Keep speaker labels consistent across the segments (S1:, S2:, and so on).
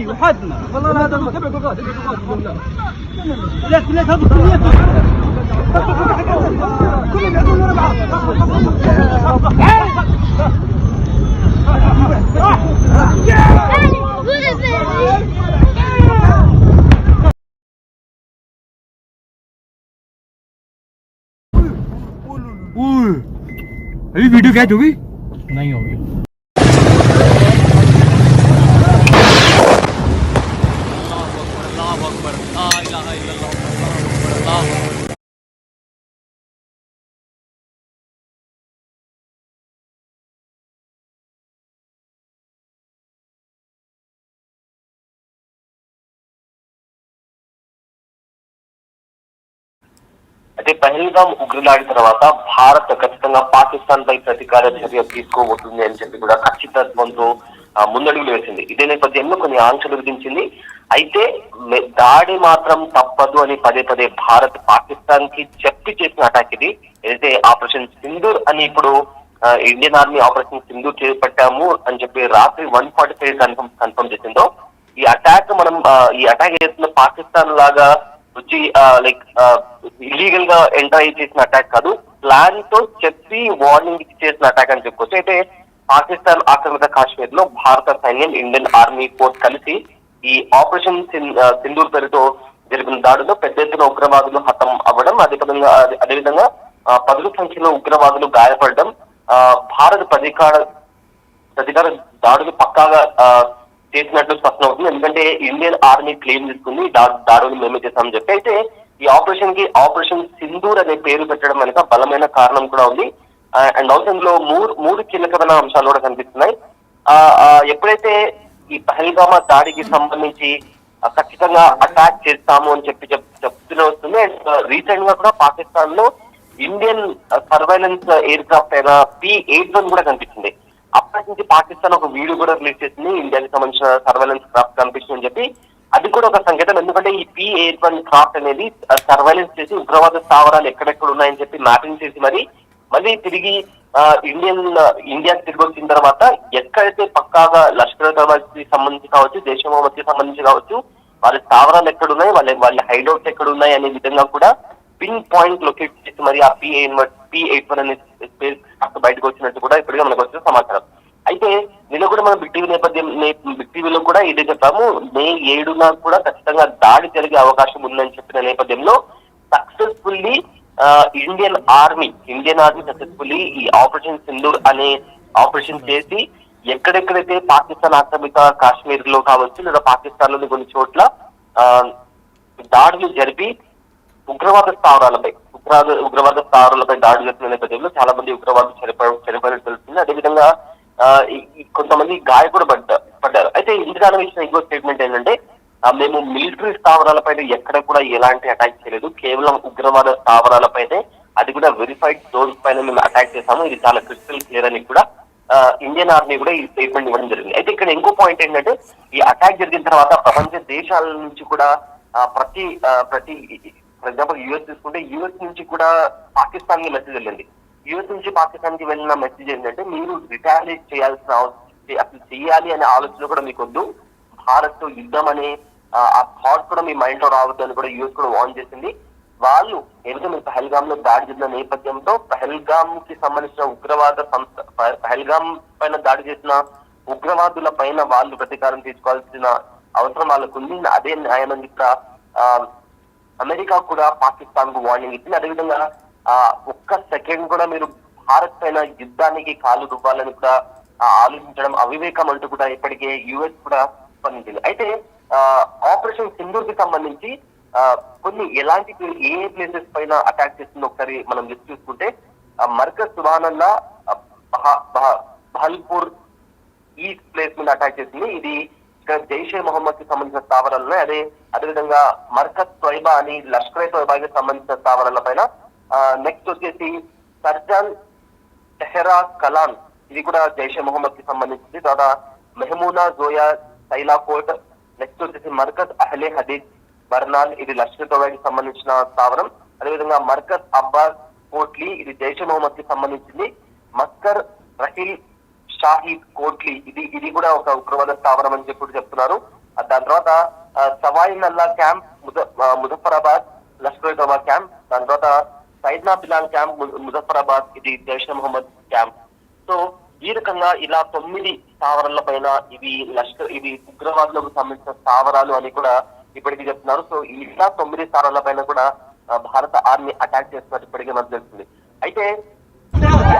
S1: وحدنا والله هذا المتبع بالغادي لا كلها هذا كلهم يعطون ورا بعض
S2: अभी video catch होगी?
S3: नहीं होगी।
S4: అయితే పహల్గాం ఉగ్రదాడి తర్వాత భారత్ ఖచ్చితంగా పాకిస్తాన్ పై ప్రతీకార చర్య తీసుకోబోతుంది అని చెప్పి కూడా ఖచ్చితత్వంతో ముందడుగులు వేసింది. ఇదే నేపథ్యంలో కొన్ని ఆంక్షలు విధించింది. అయితే దాడి మాత్రం తప్పదు అని పదే పదే భారత్ పాకిస్తాన్ కి చెప్పి చేసిన అటాక్ ఇది. ఏదైతే ఆపరేషన్ సింధూర్ అని ఇప్పుడు ఇండియన్ ఆర్మీ ఆపరేషన్ సింధూర్ చేపట్టాము అని చెప్పి రాత్రి 1:45 కన్ఫర్మ్ చేసిందో ఈ అటాక్ ఏదైతే పాకిస్తాన్ లాగా వచ్చి లైక్ ఇల్లీగల్ గా ఎంటర్ అయ్యి చేసిన అటాక్ కాదు, ప్లాన్ తో చెప్పి వార్నింగ్ చేసిన అటాక్ అని చెప్పుకోవచ్చు. అయితే పాకిస్తాన్ ఆక్రమిత కాశ్మీర్ లో భారత సైన్యం, ఇండియన్ ఆర్మీ ఫోర్స్ కలిసి ఈ ఆపరేషన్ సింధూర్ పేరుతో జరిపిన దాడిలో పెద్ద ఎత్తున ఉగ్రవాదులు హతం అవ్వడం, అదేవిధంగా పదుల సంఖ్యలో ఉగ్రవాదులు గాయపడడం, భారత ప్రతీకార దాడులు పక్కాగా చేసినట్లు స్పష్టం అవుతుంది. ఎందుకంటే ఇండియన్ ఆర్మీ క్లెయిమ్ తీసుకుంది దాడులు మేమే చేస్తామని చెప్పి. అయితే ఈ ఆపరేషన్ సింధూర్ అనే పేరు పెట్టడం వెనుక బలమైన కారణం కూడా ఉంది. అండ్ ఆల్సో ఇందులో మూడు కీలకమైన అంశాలు కూడా కనిపిస్తున్నాయి. ఎప్పుడైతే ఈ పహల్గామా దాడికి సంబంధించి ఖచ్చితంగా అటాక్ చేస్తాము అని చెప్తూనే వస్తుంది. అండ్ రీసెంట్ గా కూడా పాకిస్తాన్ లో ఇండియన్ సర్వైలెన్స్ ఎయిర్ క్రాఫ్ట్ అయిన P-81 కూడా కనిపిస్తుంది. అప్పటి నుంచి పాకిస్తాన్ ఒక వీడియో కూడా రిలీజ్ చేసింది, ఇండియాకి సంబంధించిన సర్వైలెన్స్ క్రాఫ్ట్ కనిపిస్తుంది అని చెప్పి. అది కూడా ఒక సంకేతం. ఎందుకంటే ఈ P-81 క్రాఫ్ట్ అనేది సర్వైలెన్స్ చేసి ఉగ్రవాద స్థావరాలు ఎక్కడెక్కడ ఉన్నాయని చెప్పి మ్యాపింగ్ చేసి మళ్ళీ తిరిగి ఇండియాకి తిరిగి వచ్చిన తర్వాత ఎక్కడైతే పక్కాగా లష్కర్ తోయిబాకి సంబంధించి కావచ్చు, జైష్ మొహమ్మద్కి సంబంధించి కావచ్చు, వాళ్ళ స్థావరాలు ఎక్కడున్నాయి, వాళ్ళ హైడౌట్స్ ఎక్కడున్నాయి అనే విధంగా కూడా పిన్ పాయింట్ లొకేట్ చేసి మరి ఆ P-81 అనే స్పేస్ బయటకు వచ్చినట్టు కూడా ఇప్పటికే మనకు వచ్చిన సమాచారం. అయితే నిన్న కూడా మనం బిగ్ టీవీలో కూడా ఇదే చెప్పాము. మే 7న కూడా ఖచ్చితంగా దాడి జరిగే అవకాశం ఉందని చెప్పిన నేపథ్యంలో సక్సెస్ఫుల్లీ ఇండియన్ ఆర్మీ సక్సెస్ఫుల్లీ ఈ ఆపరేషన్ సింధూర్ అనే ఆపరేషన్ చేసి ఎక్కడెక్కడైతే పాకిస్తాన్ ఆక్రమిత కాశ్మీర్ లో కావచ్చు లేదా పాకిస్తాన్ లోని కొన్ని చోట్ల దాడులు జరిపి ఉగ్రవాద స్థావరాలపై దాడి జరిపిన నేపథ్యంలో చాలా మంది ఉగ్రవాదులు చనిపోయినట్టు తెలుస్తుంది. అదేవిధంగా కొంతమంది గాయపడి పడ్డారు. అయితే ఇందులో ఇచ్చిన ఇంకో స్టేట్మెంట్ ఏంటంటే, మేము మిలిటరీ స్థావరాలపైన ఎక్కడ కూడా ఎలాంటి అటాక్ చేయలేదు, కేవలం ఉగ్రవాద స్థావరాలపైనే, అది కూడా వెరిఫైడ్ జోన్స్ పైన మేము అటాక్ చేశాము, ఇది చాలా క్రిస్టల్ క్లియర్ అని కూడా ఇండియన్ ఆర్మీ కూడా ఈ స్టేట్మెంట్ ఇవ్వడం జరిగింది. అయితే ఇక్కడ ఇంకో పాయింట్ ఏంటంటే, ఈ అటాక్ జరిగిన తర్వాత ప్రపంచ దేశాల నుంచి కూడా ప్రతి ఫర్ ఎగ్జాంపుల్ యుఎస్ తీసుకుంటే యుఎస్ నుంచి కూడా పాకిస్తాన్ కి మెసేజ్ వెళ్ళింది. యుఎస్ నుంచి పాకిస్తాన్ కి వెళ్ళిన మెసేజ్ ఏంటంటే, మీరు రిటాలియేట్ చేయాల్సిన అసలు చేయాలి అనే ఆలోచన కూడా మీకు వద్దు, భారత్ తో యుద్ధం అనే ఆ థాట్ కూడా మీ మైండ్ లో రావద్దు అని కూడా యుఎస్ కూడా వార్న్ చేసింది. వాళ్ళు ఏదైతే మీరు పహల్గామ్ లో దాడి చేసిన నేపథ్యంతో పహల్గామ్ కి సంబంధించిన ఉగ్రవాద సంస్థ, పహల్గామ్ పైన దాడి చేసిన ఉగ్రవాదుల పైన వాళ్ళు ప్రతీకారం తీసుకోవాల్సిన అవసరం వాళ్ళకు ఉంది. అదే న్యాయమని అమెరికా కూడా పాకిస్తాన్ కు వార్నింగ్ ఇచ్చింది. అదేవిధంగా ఒక్క సెకండ్ కూడా మీరు భారత్ పైన యుద్ధానికి కాలు రువ్వాలని కూడా ఆలోచించడం అవివేకం అంటూ కూడా ఇప్పటికే యుఎస్ కూడా స్పందించింది. అయితే ఆపరేషన్ సింధూర్ కి సంబంధించి కొన్ని ఎలాంటి ఏ ప్లేసెస్ పైన అటాక్ చేస్తుందో ఒకసారి మనం లిస్ట్ చూసుకుంటే, మర్కజ్ సుబానల్లా, బహల్పూర్, ఈ ప్లేస్ మీద అటాక్ చేసింది. ఇది ఇక్కడ జైషే మొహమ్మద్ కి సంబంధించిన స్థావరాలు ఉన్నాయి. అదేవిధంగా మర్కజ్ తొయిబా అని లష్కర్ తొయిబాకి సంబంధించిన స్థావరాల పైన. నెక్స్ట్ వచ్చేసి సర్జాన్ టెహరా కలాన్, ఇది కూడా జైషే మొహమ్మద్ కి సంబంధించింది. తర్వాత మెహమూనా జోయా సైలా కోట్, నెక్స్ట్ వచ్చేసి మర్కజ్ అహ్లే హదీద్ బర్నాల్, ఇది లష్కర్ తొయిబాకి సంబంధించిన స్థావరం. అదేవిధంగా మర్కజ్ అబ్బాస్ కోట్లీ, ఇది జైషే మొహమ్మద్ కి సంబంధించింది. మస్కర్ రహీల్ షాహిద్ కోట్లీ, ఇది కూడా ఒక ఉగ్రవాద స్థావరం అని చెప్పి చెప్తున్నారు. దాని తర్వాత సవాయి నల్లా క్యాంప్ ముజఫరాబాద్ లష్కర్ తొయిబా క్యాంప్. దాని తర్వాత సైద్నా బిలాల్ క్యాంప్ ముజఫరాబాద్, ఇది జైషే మొహమ్మద్ క్యాంప్. సో ఈ రకంగా ఇలా 9 స్థావరాల పైన ఇవి ఉగ్రవాదులకు సంబంధించిన స్థావరాలు అని కూడా ఇప్పటికీ చెప్తున్నారు. సో ఇలా 9 స్థావరాల పైన కూడా భారత ఆర్మీ అటాక్ చేస్తున్నట్టు ఇప్పటికే మనకు తెలుస్తుంది. అయితే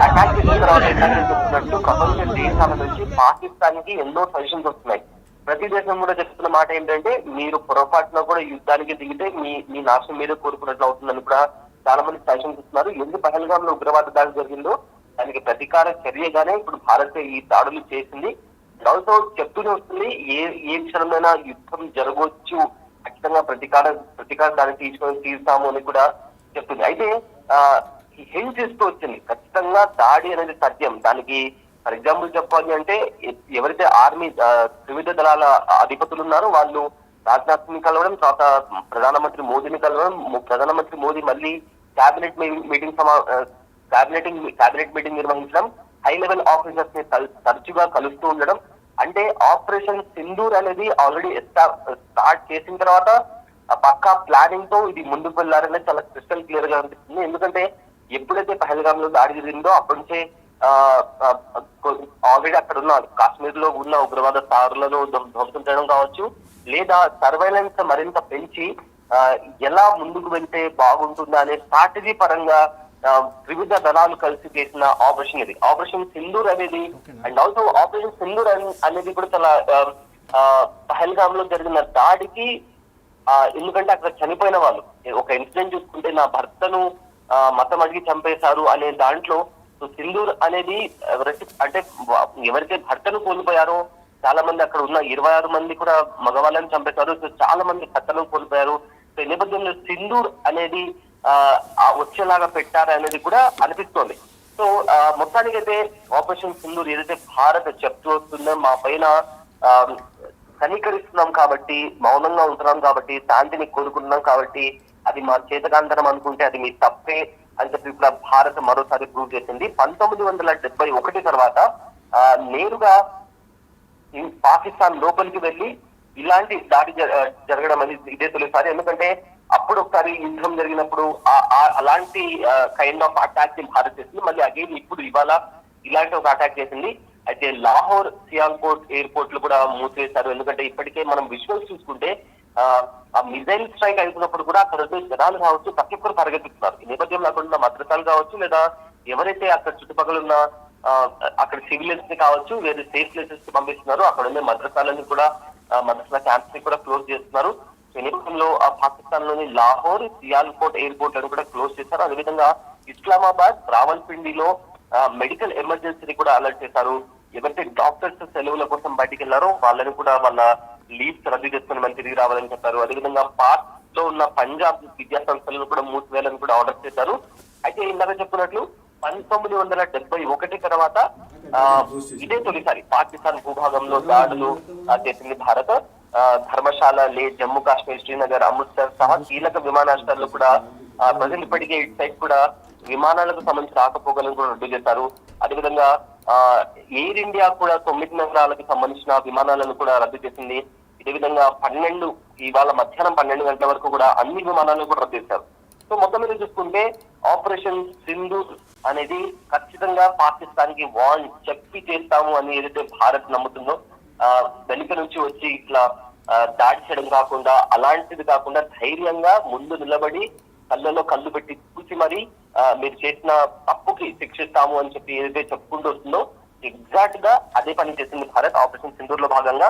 S4: అటాక్ చేసిన తర్వాత చెప్తున్నట్టు ప్రపంచ దేశాల నుంచి పాకిస్తాన్ కి ఎన్నో సజెషన్స్ వస్తున్నాయి. ప్రతి దేశం కూడా చెప్తున్న మాట ఏంటంటే, మీరు పొరపాటున కూడా యుద్ధానికి దిగితే మీ నాశనం మీరే కోరుకున్నట్లు అవుతుందని కూడా చాలా మంది సజెషన్స్ ఇస్తున్నారు. ఎందుకు పహల్గామ్ లో ఉగ్రవాద దాడి జరిగిందో దానికి ప్రతీకార చర్యగానే ఇప్పుడు భారత్ ఈ దాడులు చేసింది. ఆల్సో చెప్తూనే వస్తుంది, ఏ క్షణమైనా యుద్ధం జరగవచ్చు, ఖచ్చితంగా ప్రతీకార దాన్ని తీరుతాము అని కూడా చెప్తుంది. అయితే హింట్ ఇస్తూ వచ్చింది, ఖచ్చితంగా దాడి అనేది సత్యం. దానికి ఫర్ ఎగ్జాంపుల్ చెప్పాలి అంటే, ఎవరైతే ఆర్మీ త్రివిధ దళాల అధిపతులు ఉన్నారో వాళ్ళు రాజ్నాథ్ సింగ్ కలవడం, తర్వాత ప్రధానమంత్రి మోదీని కలవడం, ప్రధానమంత్రి మోదీ మళ్ళీ క్యాబినెట్ మీటింగ్ నిర్వహించడం, హై లెవెల్ ఆఫీసర్స్ ని తరచుగా కలుస్తూ ఉండడం. అంటే ఆపరేషన్ సింధూర్ అనేది ఆల్రెడీ స్టార్ట్ చేసిన తర్వాత పక్కా ప్లానింగ్ తో ఇది ముందుకు వెళ్లారనేది చాలా క్రిస్టల్ క్లియర్ గా అనిపిస్తుంది. ఎందుకంటే ఎప్పుడైతే పహల్గామ్ లో దాడి జరిగిందో అప్పటి నుంచే ఆల్రెడీ అక్కడ ఉన్న కాశ్మీర్ లో ఉన్న ఉగ్రవాద స్థావరాలను ధ్వంసం చేయడం కావచ్చు, లేదా సర్వైలెన్స్ మరింత పెంచి ఎలా ముందుకు వెళ్తే బాగుంటుందా అనే స్ట్రాటజీ పరంగా త్రివిధ దళాలు కలిసి చేసిన ఆపరేషన్ ఇది, ఆపరేషన్ సింధూర్ అనేది. అండ్ ఆల్సో ఆపరేషన్ సింధూర్ అనేది కూడా చాలా పహల్గామ్ లో జరిగిన దాడికి, ఎందుకంటే అక్కడ చనిపోయిన వాళ్ళు ఒక ఇన్సిడెంట్ చూసుకుంటే, నా భర్తను మతం అడిగి చంపేశారు అనే దాంట్లో సింధూర్ అనేది అంటే ఎవరైతే భర్తను కోల్పోయారో చాలా మంది అక్కడ ఉన్న 26 మంది కూడా మగవాళ్ళని చంపేశారు. సో చాలా మంది భర్తను కోల్పోయారు. సో ఈ నేపథ్యంలో సింధూర్ అనేది వచ్చేలాగా పెట్టారు అనేది కూడా అనిపిస్తోంది. సో మొత్తానికైతే ఆపరేషన్ సింధూర్ ఏదైతే భారత్ చెప్తూ వస్తుందో, మా పైన కనికరిస్తున్నాం కాబట్టి, మౌనంగా ఉంటున్నాం కాబట్టి, శాంతిని కోరుకుంటున్నాం కాబట్టి, అది మా చేతకాంతరం అనుకుంటే అది మీ తప్పే అని చెప్పి కూడా భారత్ మరోసారి ప్రూవ్ చేసింది. 1971 తర్వాత నేరుగా పాకిస్తాన్ లోపలికి వెళ్లి ఇలాంటి దాడి జరగడం అనేది ఇదే తొలిసారి. ఎందుకంటే అప్పుడు ఒకసారి యుద్ధం జరిగినప్పుడు అలాంటి కైండ్ ఆఫ్ అటాక్ ని భారత్ చేసింది. మళ్ళీ అగైన్ ఇప్పుడు ఇవాళ ఇలాంటి ఒక అటాక్ చేసింది. అయితే లాహోర్ సియాల్కోట్ ఎయిర్పోర్ట్ లు కూడా మూసివేశారు. ఎందుకంటే ఇప్పటికే మనం విజువల్స్ చూసుకుంటే ఆ మిజైల్ స్ట్రైక్ అయినప్పుడు కూడా అక్కడ జనాలు కావచ్చు ప్రతి ఒక్కరు పరిగెత్తుతున్నారు. ఈ నేపథ్యంలో అక్కడ ఉన్న మద్రసాలు కావచ్చు, లేదా ఎవరైతే అక్కడ చుట్టుపక్కల ఉన్న అక్కడ సివిలియన్స్ ని కావచ్చు, వేరే సేఫ్ ప్లేసెస్ కి పంపిస్తున్నారు. అక్కడ ఉన్న మద్రసాలని కూడా మద్రసా క్యాంప్స్ ని కూడా క్లోజ్ చేస్తున్నారు. ఈ నేపథ్యంలో పాకిస్తాన్ లోని లాహోర్ సియాల్కోట్ ఎయిర్పోర్ట్ లను కూడా క్లోజ్ చేశారు. అదేవిధంగా ఇస్లామాబాద్ రావల్పిండిలో మెడికల్ ఎమర్జెన్సీని కూడా అలర్ట్ చేశారు. ఎవరైతే డాక్టర్స్ సెలవుల కోసం బయటికి వెళ్లారో వాళ్ళని కూడా వాళ్ళ లీవ్స్ రద్దు చేసుకుని మళ్ళీ తిరిగి రావాలని చెప్పారు. అదేవిధంగా పాక్ లో ఉన్న పంజాబ్ విద్యా సంస్థలను కూడా మూసివేయాలని కూడా ఆర్డర్ చేశారు. అయితే ఇందాక చెప్పినట్లు 1971 తర్వాత ఇదే తొలిసారి పాకిస్తాన్ భూభాగంలో దాడులు చేసింది భారత్. ధర్మశాల, లే, జమ్మూ కాశ్మీర్, శ్రీనగర్, అమృత్సర్ సహా కీలక విమానాశ్రయాల్లో కూడా ప్రజలు ఇప్పటికే ఇటు సైడ్ కూడా విమానాలకు సంబంధించిన రాకపోకలను కూడా రద్దు చేశారు. అదేవిధంగా ఎయిర్ ఇండియా కూడా 9 నగరాలకు సంబంధించిన విమానాలను కూడా రద్దు చేసింది. ఇదే విధంగా ఇవాళ మధ్యాహ్నం 12 గంటల వరకు కూడా అన్ని విమానాలను కూడా రద్దు చేశారు. సో మొత్తం మీద చూసుకుంటే ఆపరేషన్ సింధూర్ అనేది ఖచ్చితంగా పాకిస్తాన్ కి వాన్ చెప్పి చేస్తాము అని ఏదైతే భారత్ నమ్ముతుందో, వెనుక నుంచి వచ్చి ఇట్లా దాడి చేయడం కాకుండా, అలాంటిది కాకుండా ధైర్యంగా ముందు నిలబడి కళ్ళలో కళ్ళు పెట్టి చూసి మరి మీరు చేసిన తప్పుకి శిక్షిస్తాము అని చెప్పి ఏదైతే చెప్పుకుంటూ వస్తుందో, ఎగ్జాక్ట్ గా అదే పని చేసింది భారత్. ఆపరేషన్ సింధూర్ లో భాగంగా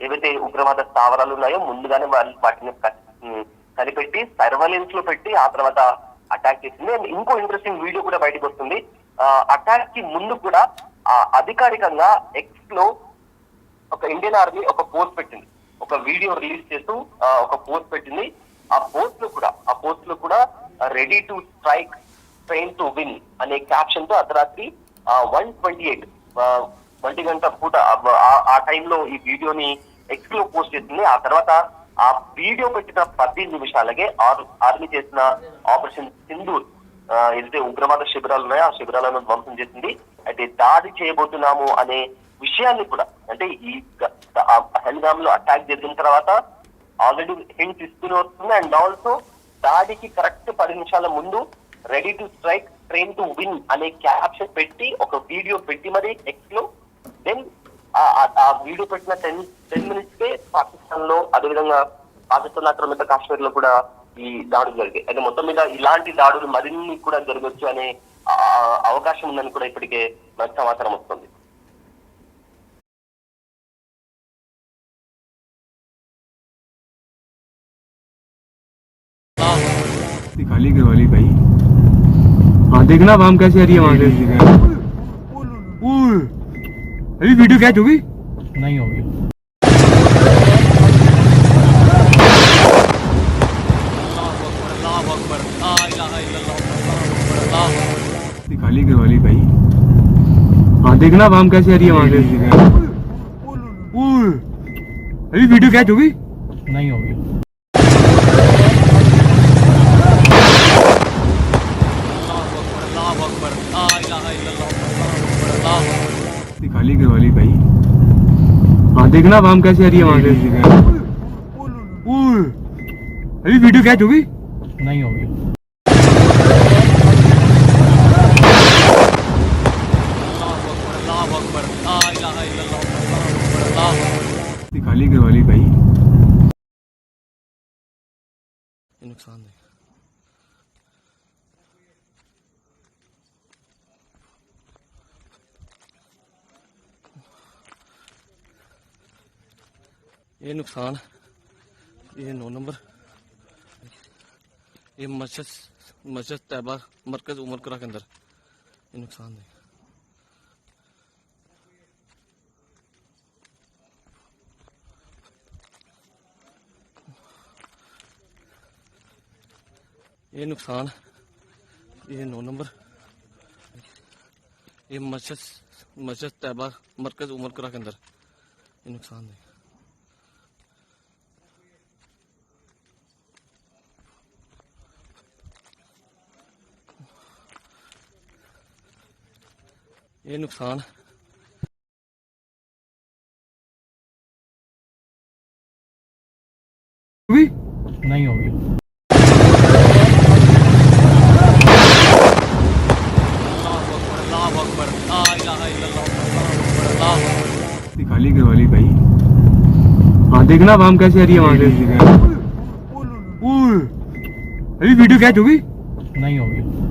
S4: ఏవైతే ఉగ్రవాద స్థావరాలు ఉన్నాయో ముందుగానే వాటిని కనిపెట్టి సర్వైలెన్స్ లో పెట్టి ఆ తర్వాత అటాక్ చేసింది. అండ్ ఇంకో ఇంట్రెస్టింగ్ వీడియో కూడా బయటకు వస్తుంది. అటాక్ కి ముందు కూడా అధికారికంగా ఎక్స్ లో ఒక ఇండియన్ ఆర్మీ ఒక పోస్ట్ పెట్టింది, ఒక వీడియో రిలీజ్ చేస్తూ ఒక పోస్ట్ పెట్టింది. ఆ పోస్ట్ లో కూడా ready to strike train to win అనే క్యాప్షన్ తో అర్ధరాత్రి 1:28 1 గంట పూట ఆ టైంలో ఈ వీడియోని ఎక్స్ లో పోస్ట్ చేసింది. ఆ తర్వాత ఆ వీడియో పెట్టిన 15 నిమిషాలకే ఆర్మీ చేసిన ఆపరేషన్ సింధూర్ ఏదైతే ఉగ్రవాద శిబిరాలు ఉన్నాయో ఆ శిబిరాలను ధ్వంసం చేసింది. అయితే దాడి చేయబోతున్నాము అనే విషయాన్ని కూడా, అంటే ఈ పహల్గామ్ లో అటాక్ జరిగిన తర్వాత ఆల్రెడీ హింట్స్ ఇస్తూనే వస్తుంది. అండ్ ఆల్సో దాడికి కరెక్ట్ 10 నిమిషాల ముందు ready to strike train to win అనే క్యాప్షన్ పెట్టి ఒక వీడియో పెట్టి మరి ఎక్స్ లో దెన్ ఆ వీడియో పెట్టిన 10 మినిట్స్ కే పాకిస్తాన్ లో, అదేవిధంగా పాకిస్తాన్ ఆక్రమిత కాశ్మీర్ లో కూడా ఈ దాడులు జరిగాయి. అయితే మొత్తం మీద ఇలాంటి దాడులు మరిన్ని కూడా జరగచ్చు అనే అవకాశం ఉందని కూడా ఇప్పటికే మనకు సమాచారం వస్తుంది.
S2: खाली करवाली भाई। हाँ देखना वाम कैसे आ रही है वहां से। अभी वीडियो कैच होगी? नहीं होगी। खाली करवाली भाई। हाँ देखना वाम कैसे आ रही है वहां से। अभी वीडियो कैच होगी? नहीं होगी। खाली करवाली भाई। हाँ देखना वाम कैसे आ रही है वहां से। अभी वीडियो कैच होगी? नहीं होगी। खाली करवाली भाई। नुकसान है। ये नुकसान, ये 9 नंबर, ये मस्जिद तैयबा मरकज उमर करा के अंदर ये नुकसान है। ये नुकसान, ये 9 नंबर, ये मस्जिद तैयबा मरकज उमर करा के अंदर ये नुकसान है। ये नुकसान, नहीं होगी। खाली करवाली भाई। हाँ देखना वाम कैसे आ रही है वहां से। अभी वीडियो कैच होगी? नहीं होगी।